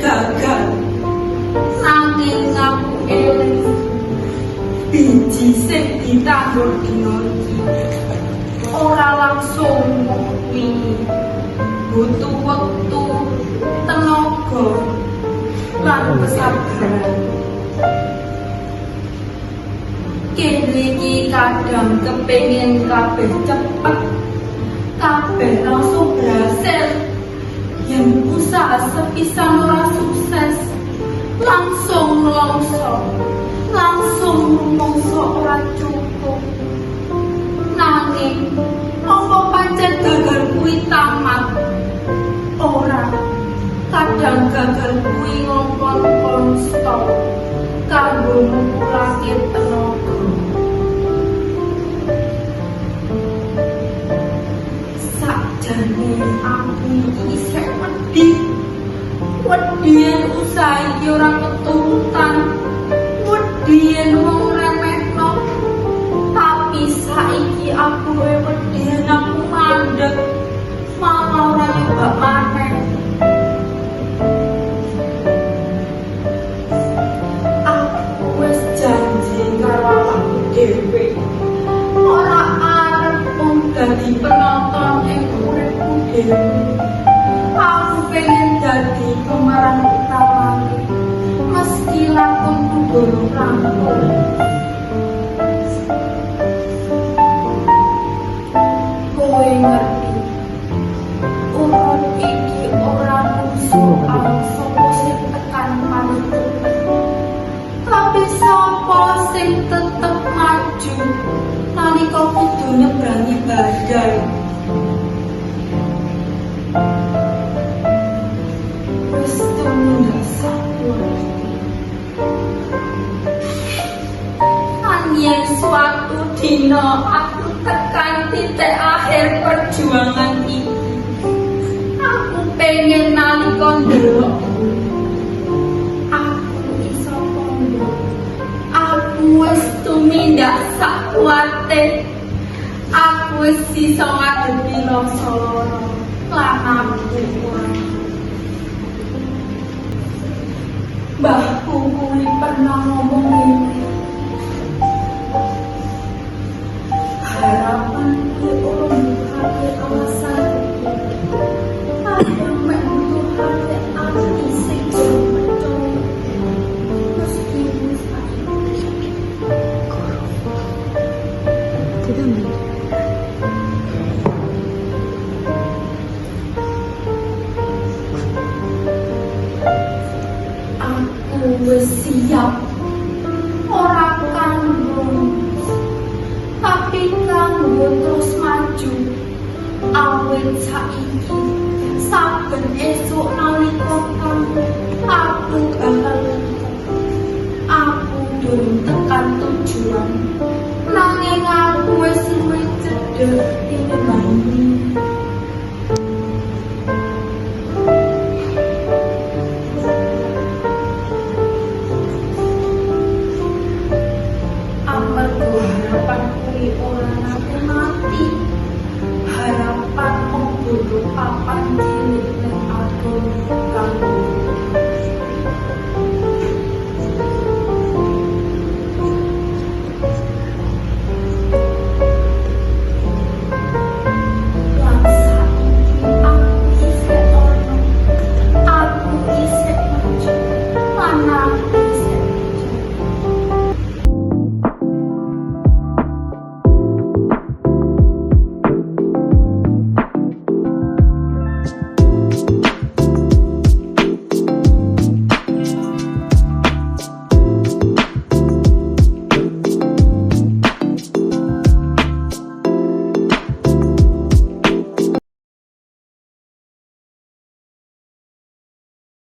gagal. Nanging aku eling biji sing ditandur dina iki ora langsung wingi. Butuh wektu, tenaga, lan kesabaran. Kene iki kadang kepengin kabeh cepet, kabeh langsung berhasil. Yang usaha sepisan ora sukses, langsung nelongso, langsung rumangsa ora cukup. Nanging apa pancen gagal kuwi tamat? Ora, kadang gagal kuwi ngongkon stop kanggo ngumpulake tenaga. Sakjane aku isih wedi yen usaha iki ora keturutan, wedi yen wong remehno. Tapi saiki aku wedi yen aku mandeg, malah ora nyoba maneh. Aku wis janji karo awakku dhewe, ora arep mung dadi penonton ing uripku dhewe. Aku pengen dadi pemeran utama, meski lakon kudu rangkul. Kowe ngerti, urut iki ora mung soal sapa sing tekan panitu, tapi sapa sing tetep maju nalika kudu nyebrangi badai. Wis tumindak sakuwate. Yen suatu dina aku tekan titik akhir perjuangan ini, aku pengen nalika ndelok aku iso kondo, aku wis tumindak sakuwate, aku wis iso ngadepi rasa-rasa lan aku mbahku kuwi pernah ngomong ngene, harapan orang butuhake alasan, kadang mek butuhake ati sing percaya. Meski wis aku wis siap, ora kanggo tapi kanggo terus maju. Awit saiki saben esuk nalika aku